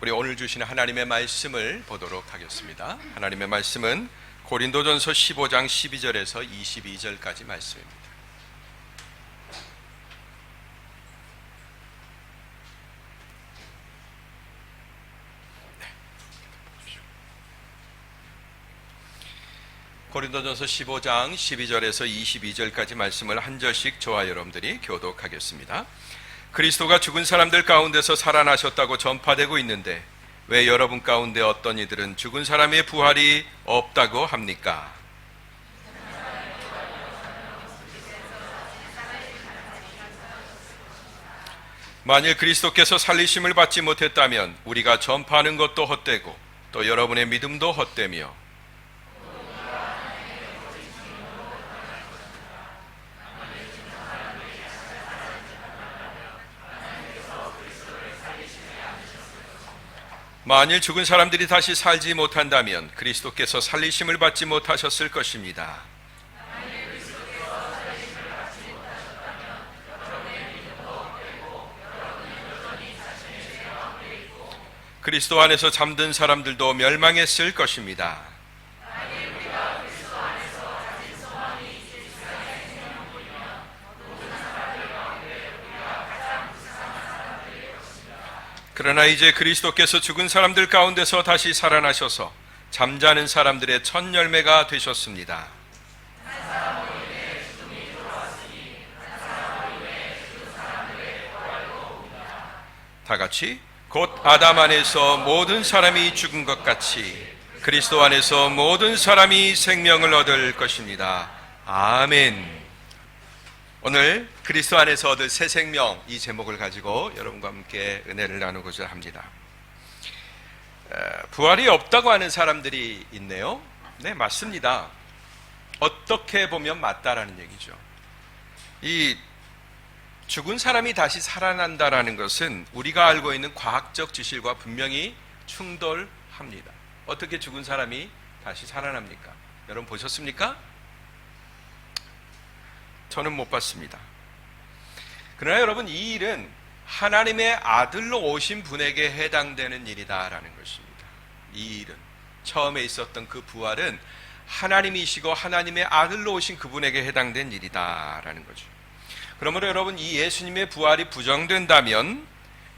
우리 오늘 주시는 하나님의 말씀을 보도록 하겠습니다. 하나님의 말씀은 고린도전서 15장 12절에서 22절까지 말씀입니다. 고린도전서 15장 12절에서 22절까지 말씀을 한 절씩 저와 여러분들이 교독하겠습니다. 그리스도가 죽은 사람들 가운데서 살아나셨다고 전파되고 있는데 왜 여러분 가운데 어떤 이들은 죽은 사람의 부활이 없다고 합니까? 만일 그리스도께서 살리심을 받지 못했다면 우리가 전파하는 것도 헛되고 또 여러분의 믿음도 헛되며 만일 죽은 사람들이 다시 살지 못한다면 그리스도께서 살리심을 받지 못하셨을 것입니다. 그리스도 안에서 잠든 사람들도 멸망했을 것입니다. 그러나 이제 그리스도께서 죽은 사람들 가운데서 다시 살아나셔서 잠자는 사람들의 첫 열매가 되셨습니다. 다 같이 곧 아담 안에서 모든 사람이 죽은 것 같이 그리스도 안에서 모든 사람이 생명을 얻을 것입니다. 아멘. 오늘 그리스도 안에서 얻을 새 생명, 이 제목을 가지고 여러분과 함께 은혜를 나누고자 합니다. 부활이 없다고 하는 사람들이 있네요. 네, 맞습니다. 어떻게 보면 맞다라는 얘기죠. 이 죽은 사람이 다시 살아난다라는 것은 우리가 알고 있는 과학적 지식과 분명히 충돌합니다. 어떻게 죽은 사람이 다시 살아납니까? 여러분 보셨습니까? 저는 못 봤습니다. 그러나 여러분, 이 일은 하나님의 아들로 오신 분에게 해당되는 일이다라는 것입니다. 이 일은 처음에 있었던 그 부활은 하나님이시고 하나님의 아들로 오신 그분에게 해당된 일이다라는 거죠. 그러므로 여러분, 이 예수님의 부활이 부정된다면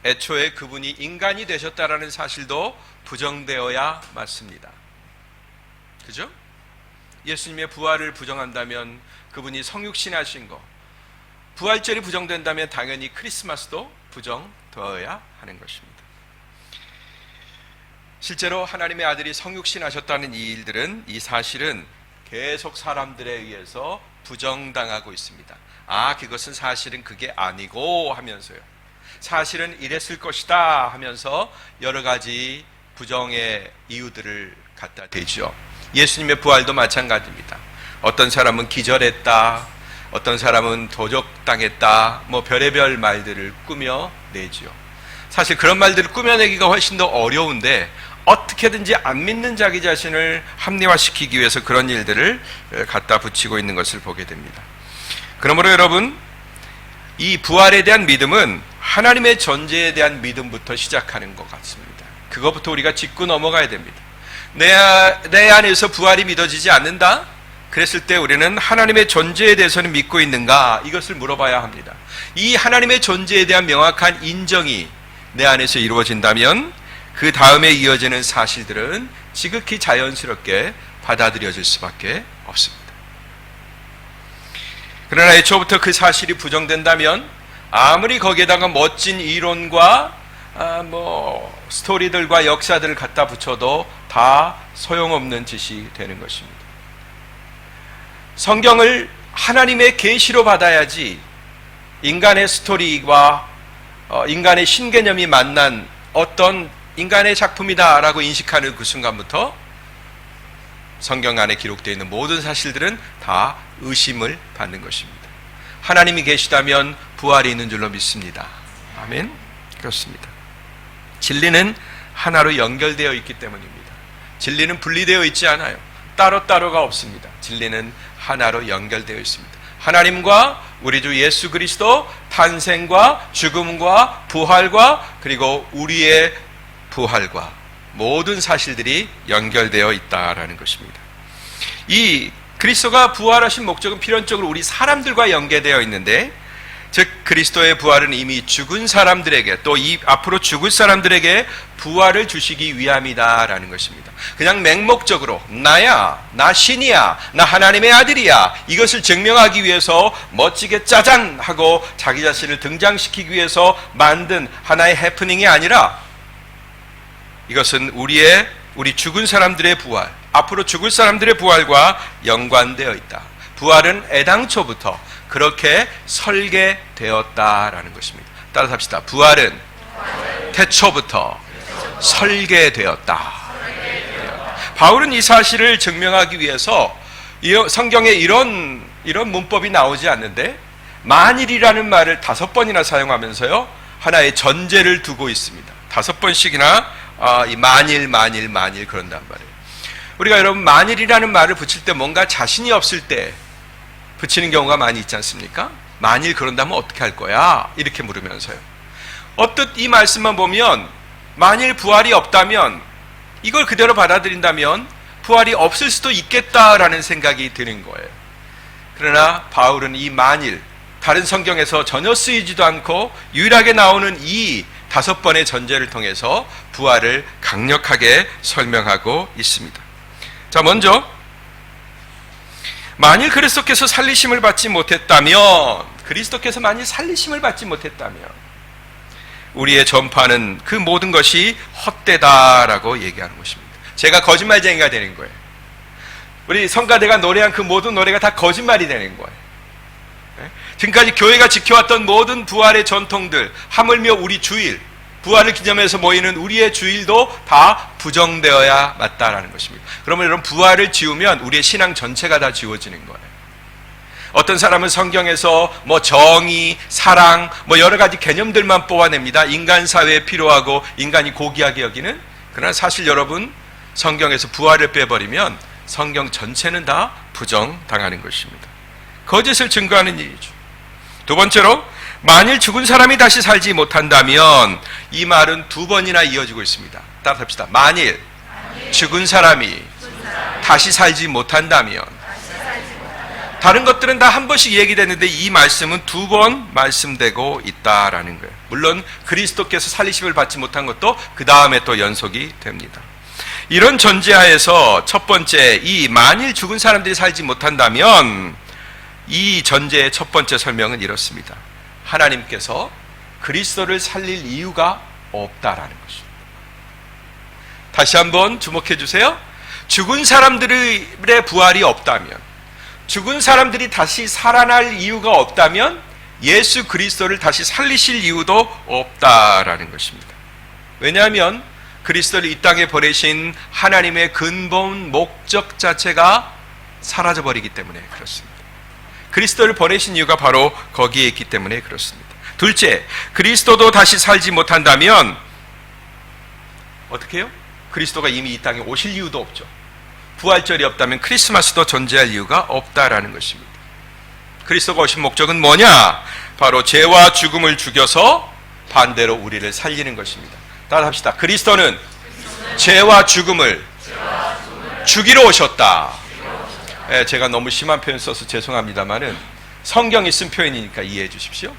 애초에 그분이 인간이 되셨다라는 사실도 부정되어야 맞습니다. 그죠? 예수님의 부활을 부정한다면 그분이 성육신하신 거, 부활절이 부정된다면 당연히 크리스마스도 부정되어야 하는 것입니다. 실제로 하나님의 아들이 성육신하셨다는 이 일들은, 이 사실은 계속 사람들에 의해서 부정당하고 있습니다. 그것은 사실은 그게 아니고 하면서요, 사실은 이랬을 것이다 하면서 여러 가지 부정의 이유들을 갖다 대죠. 예수님의 부활도 마찬가지입니다. 어떤 사람은 기절했다, 어떤 사람은 도적당했다, 별의별 말들을 꾸며내죠. 사실 그런 말들을 꾸며내기가 훨씬 더 어려운데 어떻게든지 안 믿는 자기 자신을 합리화시키기 위해서 그런 일들을 갖다 붙이고 있는 것을 보게 됩니다. 그러므로 여러분, 이 부활에 대한 믿음은 하나님의 존재에 대한 믿음부터 시작하는 것 같습니다. 그것부터 우리가 짚고 넘어가야 됩니다. 내 안에서 부활이 믿어지지 않는다? 그랬을 때 우리는 하나님의 존재에 대해서는 믿고 있는가? 이것을 물어봐야 합니다. 이 하나님의 존재에 대한 명확한 인정이 내 안에서 이루어진다면 그 다음에 이어지는 사실들은 지극히 자연스럽게 받아들여질 수밖에 없습니다. 그러나 애초부터 그 사실이 부정된다면 아무리 거기에다가 멋진 이론과 스토리들과 역사들을 갖다 붙여도 다 소용없는 짓이 되는 것입니다. 성경을 하나님의 계시로 받아야지 인간의 스토리와 인간의 신개념이 만난 어떤 인간의 작품이다라고 인식하는 그 순간부터 성경 안에 기록되어 있는 모든 사실들은 다 의심을 받는 것입니다. 하나님이 계시다면 부활이 있는 줄로 믿습니다. 아멘. 그렇습니다. 진리는 하나로 연결되어 있기 때문입니다. 진리는 분리되어 있지 않아요. 따로따로가 없습니다. 진리는 하나로 연결되어 있습니다. 하나님과 우리 주 예수 그리스도 탄생과 죽음과 부활과 그리고 우리의 부활과 모든 사실들이 연결되어 있다라는 것입니다. 이 그리스도가 부활하신 목적은 필연적으로 우리 사람들과 연계되어 있는데, 즉 그리스도의 부활은 이미 죽은 사람들에게, 또 이 앞으로 죽을 사람들에게 부활을 주시기 위함이다라는 것입니다. 그냥 맹목적으로 나야, 나 신이야, 나 하나님의 아들이야, 이것을 증명하기 위해서 멋지게 짜잔 하고 자기 자신을 등장시키기 위해서 만든 하나의 해프닝이 아니라, 이것은 우리 죽은 사람들의 부활, 앞으로 죽을 사람들의 부활과 연관되어 있다. 부활은 애당초부터 그렇게 설계되었다라는 것입니다. 따라서 합시다. 부활은 태초부터 설계되었다. 바울은 이 사실을 증명하기 위해서 성경에 이런 문법이 나오지 않는데, 만일이라는 말을 5번이나 사용하면서요, 하나의 전제를 두고 있습니다. 5번씩이나 이 만일 그런단 말이에요. 우리가 여러분 만일이라는 말을 붙일 때 뭔가 자신이 없을 때 붙이는 경우가 많이 있지 않습니까? 만일 그런다면 어떻게 할 거야? 이렇게 물으면서요. 어뜻 이 말씀만 보면 만일 부활이 없다면, 이걸 그대로 받아들인다면 부활이 없을 수도 있겠다라는 생각이 드는 거예요. 그러나 바울은 이 만일, 다른 성경에서 전혀 쓰이지도 않고 유일하게 나오는 이 5번의 전제를 통해서 부활을 강력하게 설명하고 있습니다. 자, 먼저 만일 그리스도께서 살리심을 받지 못했다면, 그리스도께서 만일 살리심을 받지 못했다면 우리의 전파는 그 모든 것이 헛되다라고 얘기하는 것입니다. 제가 거짓말쟁이가 되는 거예요. 우리 성가대가 노래한 그 모든 노래가 다 거짓말이 되는 거예요. 지금까지 교회가 지켜왔던 모든 부활의 전통들, 하물며 우리 주일, 부활을 기념해서 모이는 우리의 주일도 다 부정되어야 맞다라는 것입니다. 그러면 여러분, 부활을 지우면 우리의 신앙 전체가 다 지워지는 거예요. 어떤 사람은 성경에서 정의, 사랑, 여러 가지 개념들만 뽑아냅니다. 인간 사회에 필요하고 인간이 고귀하게 여기는. 그러나 사실 여러분, 성경에서 부활을 빼버리면 성경 전체는 다 부정당하는 것입니다. 거짓을 증거하는 일이죠. 두 번째로, 만일 죽은 사람이 다시 살지 못한다면, 이 말은 2번이나 이어지고 있습니다. 따라합시다. 만일 죽은 사람이 다시 살지 못한다면. 다른 것들은 다 한 번씩 얘기됐는데 이 말씀은 2번 말씀되고 있다라는 거예요. 물론 그리스도께서 살리심을 받지 못한 것도 그 다음에 또 연속이 됩니다. 이런 전제하에서 첫 번째, 이 만일 죽은 사람들이 살지 못한다면, 이 전제의 첫 번째 설명은 이렇습니다. 하나님께서 그리스도를 살릴 이유가 없다라는 것입니다. 다시 한번 주목해 주세요. 죽은 사람들의 부활이 없다면, 죽은 사람들이 다시 살아날 이유가 없다면 예수 그리스도를 다시 살리실 이유도 없다라는 것입니다. 왜냐하면 그리스도를 이 땅에 보내신 하나님의 근본 목적 자체가 사라져버리기 때문에 그렇습니다. 그리스도를 보내신 이유가 바로 거기에 있기 때문에 그렇습니다. 둘째, 그리스도도 다시 살지 못한다면 어떻게 해요? 그리스도가 이미 이 땅에 오실 이유도 없죠. 부활절이 없다면 크리스마스도 존재할 이유가 없다라는 것입니다. 그리스도가 오신 목적은 뭐냐? 바로 죄와 죽음을 죽여서 반대로 우리를 살리는 것입니다. 따라 합시다. 그리스도는 죄와 죽음을 죽이러 오셨다. 제가 너무 심한 표현 써서 죄송합니다만은 성경이 쓴 표현이니까 이해해 주십시오.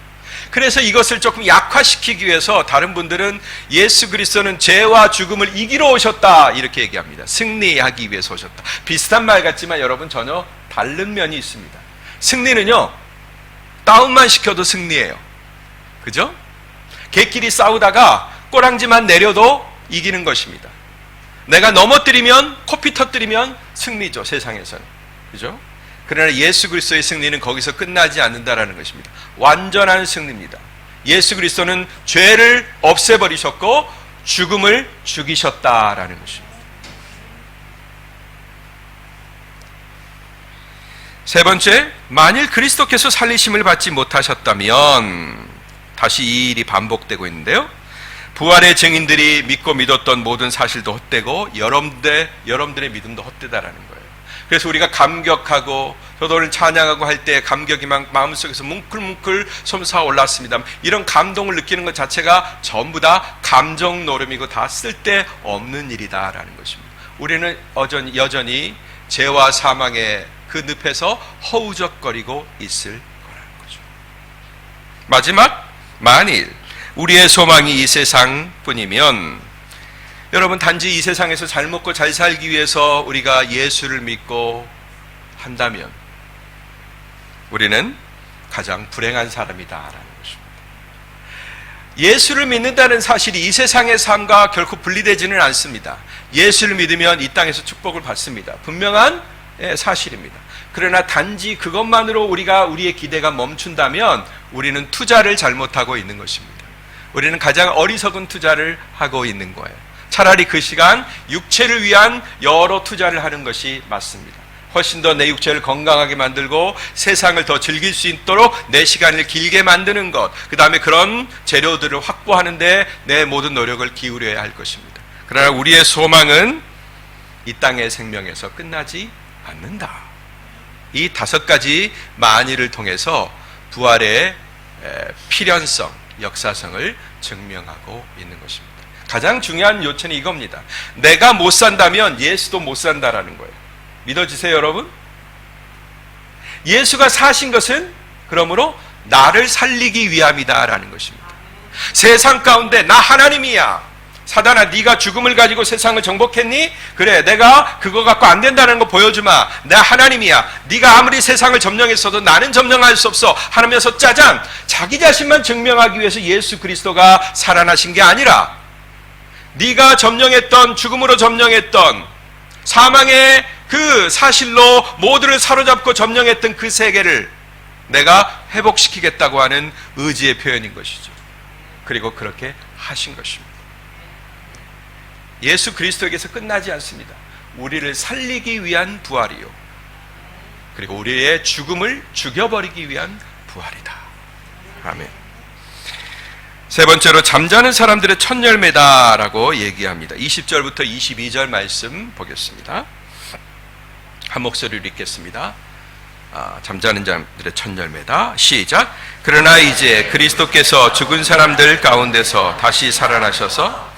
그래서 이것을 조금 약화시키기 위해서 다른 분들은 예수 그리스도는 죄와 죽음을 이기러 오셨다 이렇게 얘기합니다. 승리하기 위해서 오셨다. 비슷한 말 같지만 여러분 전혀 다른 면이 있습니다. 승리는요, 다운만 시켜도 승리예요. 그죠? 개끼리 싸우다가 꼬랑지만 내려도 이기는 것입니다. 내가 넘어뜨리면, 코피 터뜨리면 승리죠, 세상에서는. 그죠? 그러나 예수 그리스도의 승리는 거기서 끝나지 않는다라는 것입니다. 완전한 승리입니다. 예수 그리스도는 죄를 없애버리셨고 죽음을 죽이셨다라는 것입니다. 세 번째, 만일 그리스도께서 살리심을 받지 못하셨다면, 다시 이 일이 반복되고 있는데요, 부활의 증인들이 믿고 믿었던 모든 사실도 헛되고 여러분들의 믿음도 헛되다라는 거예요. 그래서 우리가 감격하고, 저도 오늘 찬양하고 할 때 감격이 막 마음속에서 뭉클뭉클 솟아 올랐습니다. 이런 감동을 느끼는 것 자체가 전부 다 감정 노름이고 다 쓸데없는 일이다라는 것입니다. 우리는 여전히 죄와 사망의 그 늪에서 허우적거리고 있을 거라는 거죠. 마지막, 만일 우리의 소망이 이 세상뿐이면, 여러분, 단지 이 세상에서 잘 먹고 잘 살기 위해서 우리가 예수를 믿고 한다면 우리는 가장 불행한 사람이다라는 것입니다. 예수를 믿는다는 사실이 이 세상의 삶과 결코 분리되지는 않습니다. 예수를 믿으면 이 땅에서 축복을 받습니다. 분명한 사실입니다. 그러나 단지 그것만으로 우리의 기대가 멈춘다면 우리는 투자를 잘못하고 있는 것입니다. 우리는 가장 어리석은 투자를 하고 있는 거예요. 차라리 그 시간 육체를 위한 여러 투자를 하는 것이 맞습니다. 훨씬 더 내 육체를 건강하게 만들고 세상을 더 즐길 수 있도록 내 시간을 길게 만드는 것, 그 다음에 그런 재료들을 확보하는 데 내 모든 노력을 기울여야 할 것입니다. 그러나 우리의 소망은 이 땅의 생명에서 끝나지 않는다. 이 5가지 만일을 통해서 부활의 필연성, 역사성을 증명하고 있는 것입니다. 가장 중요한 요체는 이겁니다. 내가 못 산다면 예수도 못 산다라는 거예요. 믿어지세요, 여러분? 예수가 사신 것은 그러므로 나를 살리기 위함이다라는 것입니다. 세상 가운데 나 하나님이야. 사단아, 네가 죽음을 가지고 세상을 정복했니? 그래, 내가 그거 갖고 안 된다는 거 보여주마. 나 하나님이야. 네가 아무리 세상을 점령했어도 나는 점령할 수 없어. 하면서 짜잔, 자기 자신만 증명하기 위해서 예수 그리스도가 살아나신 게 아니라, 네가 점령했던, 죽음으로 점령했던 사망의 그 사실로 모두를 사로잡고 점령했던 그 세계를 내가 회복시키겠다고 하는 의지의 표현인 것이죠. 그리고 그렇게 하신 것입니다. 예수 그리스도에게서 끝나지 않습니다. 우리를 살리기 위한 부활이요, 그리고 우리의 죽음을 죽여버리기 위한 부활이다. 아멘. 세 번째로 잠자는 사람들의 첫 열매다라고 얘기합니다. 20절부터 22절 말씀 보겠습니다. 한 목소리로 읽겠습니다. 잠자는 자들의 첫 열매다. 시작. 그러나 이제 그리스도께서 죽은 사람들 가운데서 다시 살아나셔서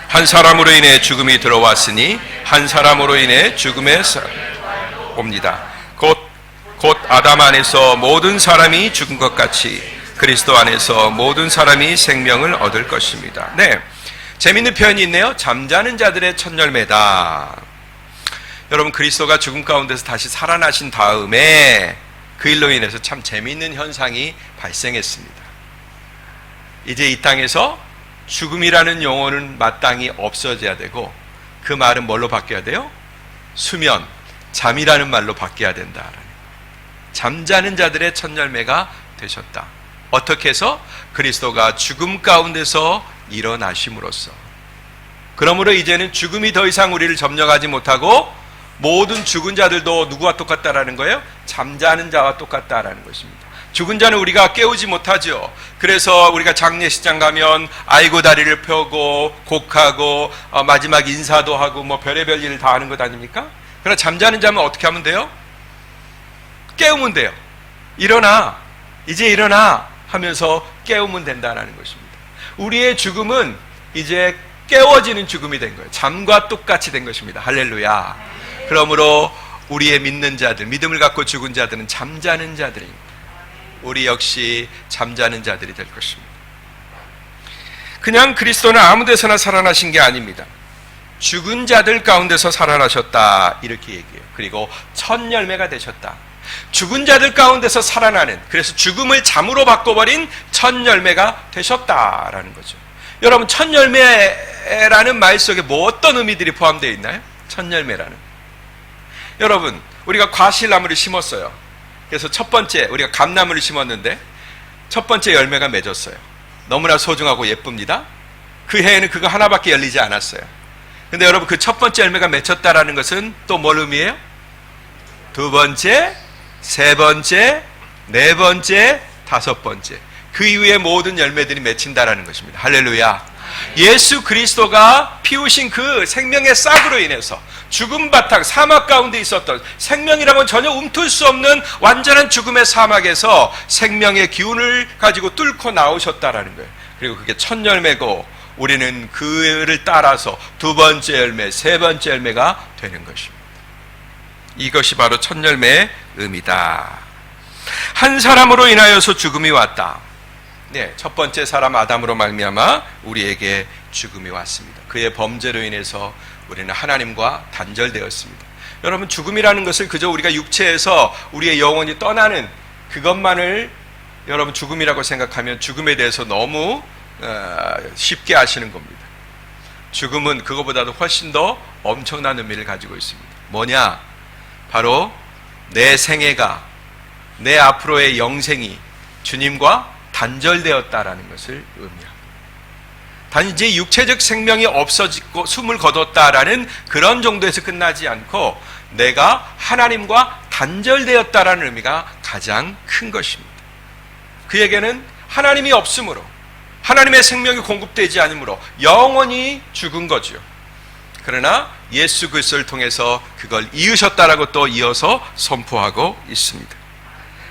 한 사람으로 인해 죽음이 들어왔으니 한 사람으로 인해 죽음에 옵니다. 곧 아담 안에서 모든 사람이 죽은 것 같이 그리스도 안에서 모든 사람이 생명을 얻을 것입니다. 네, 재밌는 표현이 있네요. 잠자는 자들의 첫 열매다. 여러분, 그리스도가 죽음 가운데서 다시 살아나신 다음에 그 일로 인해서 참 재밌는 현상이 발생했습니다. 이제 이 땅에서 죽음이라는 용어는 마땅히 없어져야 되고, 그 말은 뭘로 바뀌어야 돼요? 수면, 잠이라는 말로 바뀌어야 된다. 잠자는 자들의 첫 열매가 되셨다. 어떻게 해서? 그리스도가 죽음 가운데서 일어나심으로써. 그러므로 이제는 죽음이 더 이상 우리를 점령하지 못하고 모든 죽은 자들도 누구와 똑같다라는 거예요? 잠자는 자와 똑같다라는 것입니다. 죽은 자는 우리가 깨우지 못하죠. 그래서 우리가 장례식장 가면 아이고 다리를 펴고 곡하고 마지막 인사도 하고 뭐 별의별 일을 다 하는 것 아닙니까? 그러나 잠자는 자는 어떻게 하면 돼요? 깨우면 돼요. 일어나, 이제 일어나 하면서 깨우면 된다는 것입니다. 우리의 죽음은 이제 깨워지는 죽음이 된 거예요. 잠과 똑같이 된 것입니다. 할렐루야. 그러므로 우리의 믿는 자들, 믿음을 갖고 죽은 자들은 잠자는 자들입니다. 우리 역시 잠자는 자들이 될 것입니다. 그냥 그리스도는 아무 데서나 살아나신 게 아닙니다. 죽은 자들 가운데서 살아나셨다, 이렇게 얘기해요. 그리고 첫 열매가 되셨다. 죽은 자들 가운데서 살아나는, 그래서 죽음을 잠으로 바꿔버린 첫 열매가 되셨다라는 거죠. 여러분, 첫 열매라는 말 속에 뭐 어떤 의미들이 포함되어 있나요? 첫 열매라는. 여러분, 우리가 과실나무를 심었어요. 그래서 첫 번째 우리가 감나무를 심었는데 첫 번째 열매가 맺었어요. 너무나 소중하고 예쁩니다. 그 해에는 그거 하나밖에 열리지 않았어요. 근데 여러분, 그 첫 번째 열매가 맺혔다라는 것은 또 뭘 의미해요? 두 번째, 세 번째, 네 번째, 다섯 번째, 그 이후에 모든 열매들이 맺힌다라는 것입니다. 할렐루야. 예수 그리스도가 피우신 그 생명의 싹으로 인해서 죽음 바탕 사막 가운데 있었던, 생명이라고는 전혀 움틀 수 없는 완전한 죽음의 사막에서 생명의 기운을 가지고 뚫고 나오셨다라는 거예요. 그리고 그게 첫 열매고 우리는 그를 따라서 두 번째 열매, 세 번째 열매가 되는 것입니다. 이것이 바로 첫 열매의 의미다. 한 사람으로 인하여서 죽음이 왔다. 네, 첫 번째 사람 아담으로 말미암아 우리에게 죽음이 왔습니다. 그의 범죄로 인해서 우리는 하나님과 단절되었습니다. 여러분, 죽음이라는 것을 그저 우리가 육체에서 우리의 영혼이 떠나는 그것만을 여러분 죽음이라고 생각하면 죽음에 대해서 너무 쉽게 아시는 겁니다. 죽음은 그거보다도 훨씬 더 엄청난 의미를 가지고 있습니다. 뭐냐? 바로 내 생애가, 내 앞으로의 영생이 주님과 단절되었다라는 것을 의미합니다. 단지 육체적 생명이 없어지고 숨을 거뒀다라는 그런 정도에서 끝나지 않고 내가 하나님과 단절되었다라는 의미가 가장 큰 것입니다. 그에게는 하나님이 없으므로, 하나님의 생명이 공급되지 않으므로 영원히 죽은 거죠. 그러나 예수 그리스도를 통해서 그걸 이으셨다라고 또 이어서 선포하고 있습니다.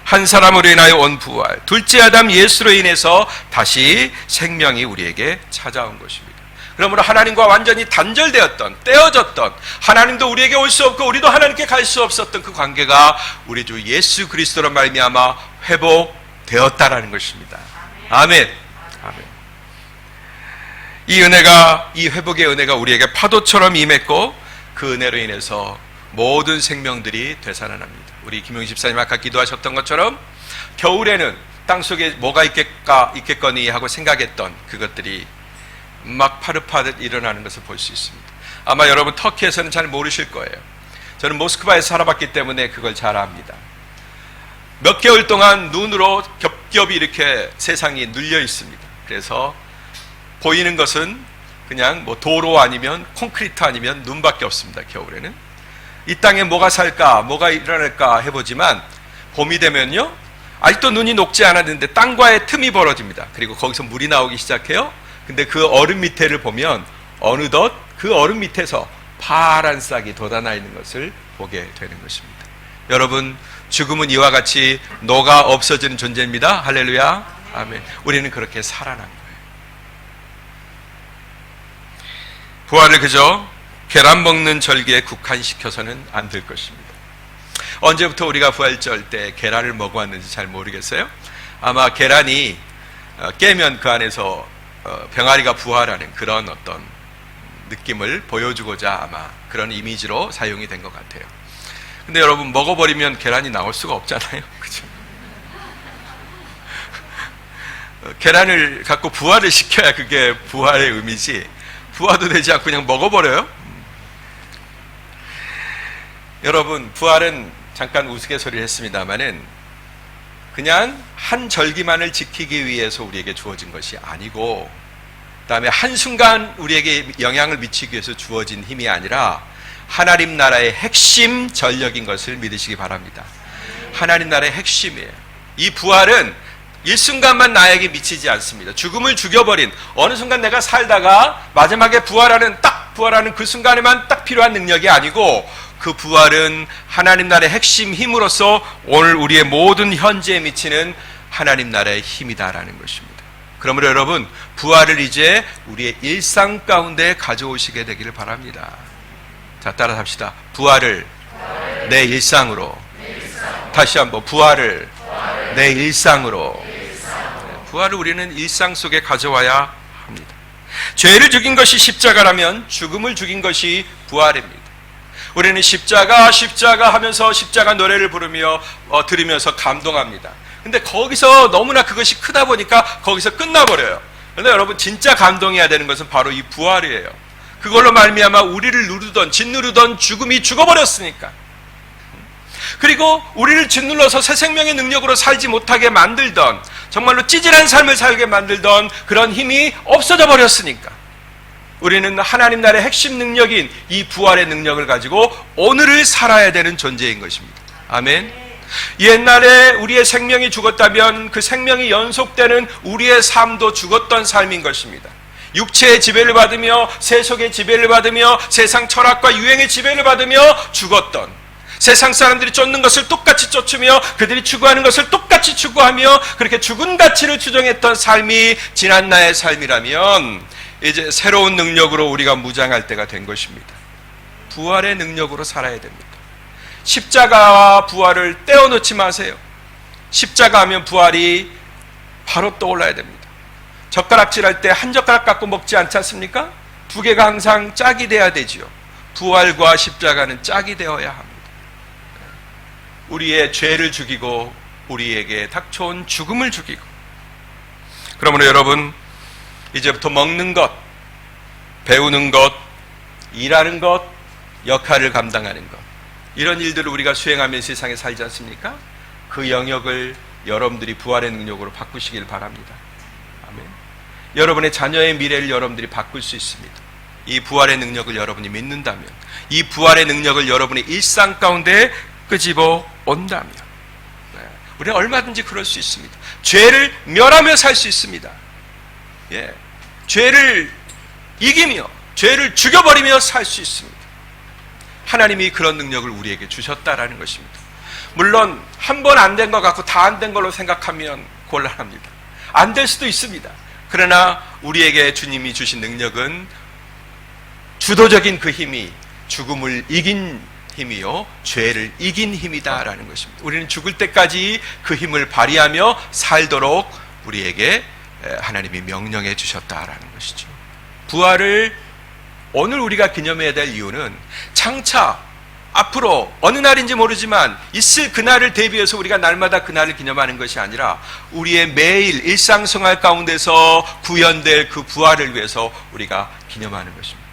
한 사람으로 인하여 온 부활, 둘째 아담 예수로 인해서 다시 생명이 우리에게 찾아온 것입니다. 그러므로 하나님과 완전히 단절되었던, 떼어졌던, 하나님도 우리에게 올 수 없고 우리도 하나님께 갈 수 없었던 그 관계가 우리 주 예수 그리스도로 말미암아 회복되었다라는 것입니다. 아멘. 아멘. 이 은혜가, 이 회복의 은혜가 우리에게 파도처럼 임했고 그 은혜로 인해서 모든 생명들이 되살아납니다. 우리 김용희 집사님 아까 기도하셨던 것처럼 겨울에는 땅속에 뭐가 있겠거니 하고 생각했던 그것들이 막 파릇파릇 일어나는 것을 볼 수 있습니다. 아마 여러분 터키에서는 잘 모르실 거예요. 저는 모스크바에서 살아봤기 때문에 그걸 잘 압니다. 몇 개월 동안 눈으로 겹겹이 이렇게 세상이 눌려 있습니다. 그래서 보이는 것은 그냥 뭐 도로 아니면 콘크리트 아니면 눈밖에 없습니다. 겨울에는. 이 땅에 뭐가 살까, 뭐가 일어날까 해보지만 봄이 되면요, 아직도 눈이 녹지 않았는데 땅과의 틈이 벌어집니다. 그리고 거기서 물이 나오기 시작해요. 근데 그 얼음 밑에를 보면 어느덧 그 얼음 밑에서 파란 싹이 돋아나 있는 것을 보게 되는 것입니다. 여러분, 죽음은 이와 같이 녹아 없어지는 존재입니다. 할렐루야. 아멘. 우리는 그렇게 살아난 거예요. 부활을 그저 계란 먹는 절기에 국한시켜서는 안 될 것입니다. 언제부터 우리가 부활절 때 계란을 먹어왔는지 잘 모르겠어요. 아마 계란이 깨면 그 안에서 병아리가 부활하는 그런 어떤 느낌을 보여주고자 아마 그런 이미지로 사용이 된 것 같아요. 근데 여러분, 먹어버리면 계란이 나올 수가 없잖아요. 그죠? 계란을 갖고 부활을 시켜야 그게 부활의 의미지, 부활도 되지 않고 그냥 먹어버려요? 여러분, 부활은 잠깐 우스갯소리를 했습니다마는 그냥 한 절기만을 지키기 위해서 우리에게 주어진 것이 아니고, 그 다음에 한순간 우리에게 영향을 미치기 위해서 주어진 힘이 아니라 하나님 나라의 핵심 전력인 것을 믿으시기 바랍니다. 하나님 나라의 핵심이에요. 이 부활은 일순간만 나에게 미치지 않습니다. 죽음을 죽여버린, 어느 순간 내가 살다가 마지막에 부활하는 그 순간에만 딱 필요한 능력이 아니고, 그 부활은 하나님 나라의 핵심 힘으로서 오늘 우리의 모든 현재에 미치는 하나님 나라의 힘이다라는 것입니다. 그러므로 여러분, 부활을 이제 우리의 일상 가운데 가져오시게 되기를 바랍니다. 자, 따라 합시다. 부활을 내 일상으로. 다시 한번, 부활을 내 일상으로. 부활을 우리는 일상 속에 가져와야 합니다. 죄를 죽인 것이 십자가라면 죽음을 죽인 것이 부활입니다. 우리는 십자가 하면서 십자가 노래를 부르며 들으면서 감동합니다. 근데 거기서 너무나 그것이 크다 보니까 거기서 끝나버려요. 그런데 여러분, 진짜 감동해야 되는 것은 바로 이 부활이에요. 그걸로 말미암아 우리를 짓누르던 죽음이 죽어버렸으니까. 그리고 우리를 짓눌러서 새 생명의 능력으로 살지 못하게 만들던, 정말로 찌질한 삶을 살게 만들던 그런 힘이 없어져 버렸으니까 우리는 하나님 나라의 핵심 능력인 이 부활의 능력을 가지고 오늘을 살아야 되는 존재인 것입니다. 아멘. 옛날에 우리의 생명이 죽었다면 그 생명이 연속되는 우리의 삶도 죽었던 삶인 것입니다. 육체의 지배를 받으며 세속의 지배를 받으며 세상 철학과 유행의 지배를 받으며 죽었던, 세상 사람들이 쫓는 것을 똑같이 쫓으며 그들이 추구하는 것을 똑같이 추구하며 그렇게 죽은 가치를 추정했던 삶이 지난 나의 삶이라면 이제 새로운 능력으로 우리가 무장할 때가 된 것입니다. 부활의 능력으로 살아야 됩니다. 십자가와 부활을 떼어놓지 마세요. 십자가 하면 부활이 바로 떠올라야 됩니다. 젓가락질할 때 한 젓가락 갖고 먹지 않지 않습니까? 두 개가 항상 짝이 돼야 되지요. 부활과 십자가는 짝이 되어야 합니다. 우리의 죄를 죽이고 우리에게 닥쳐온 죽음을 죽이고, 그러므로 여러분, 이제부터 먹는 것, 배우는 것, 일하는 것, 역할을 감당하는 것, 이런 일들을 우리가 수행하며 세상에 살지 않습니까? 그 영역을 여러분들이 부활의 능력으로 바꾸시길 바랍니다. 아멘. 여러분의 자녀의 미래를 여러분들이 바꿀 수 있습니다. 이 부활의 능력을 여러분이 믿는다면, 이 부활의 능력을 여러분의 일상 가운데 끄집어 온다면, 우리는 얼마든지 그럴 수 있습니다. 죄를 멸하며 살 수 있습니다. 예, 죄를 이기며 죄를 죽여버리며 살 수 있습니다. 하나님이 그런 능력을 우리에게 주셨다라는 것입니다. 물론 한 번 안 된 것 같고 다 안 된 걸로 생각하면 곤란합니다. 안 될 수도 있습니다. 그러나 우리에게 주님이 주신 능력은 주도적인 그 힘이 죽음을 이긴 힘이요, 죄를 이긴 힘이다라는 것입니다. 우리는 죽을 때까지 그 힘을 발휘하며 살도록 우리에게 하나님이 명령해 주셨다라는 것이죠. 부활을 오늘 우리가 기념해야 될 이유는 장차 앞으로 어느 날인지 모르지만 있을 그날을 대비해서 우리가 날마다 그날을 기념하는 것이 아니라 우리의 매일 일상생활 가운데서 구현될 그 부활을 위해서 우리가 기념하는 것입니다.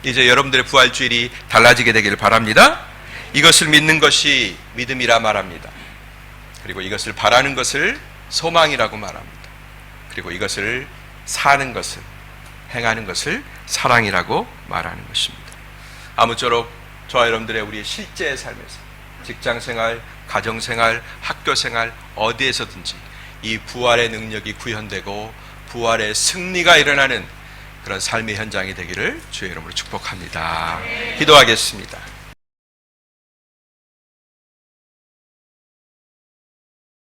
이제 여러분들의 부활주일이 달라지게 되기를 바랍니다. 이것을 믿는 것이 믿음이라 말합니다. 그리고 이것을 바라는 것을 소망이라고 말합니다. 그리고 이것을 사는 것을, 행하는 것을 사랑이라고 말하는 것입니다. 아무쪼록 저와 여러분들의 우리의 실제 삶에서, 직장생활, 가정생활, 학교생활, 어디에서든지 이 부활의 능력이 구현되고 부활의 승리가 일어나는 그런 삶의 현장이 되기를 주의 이름으로 축복합니다. 기도하겠습니다.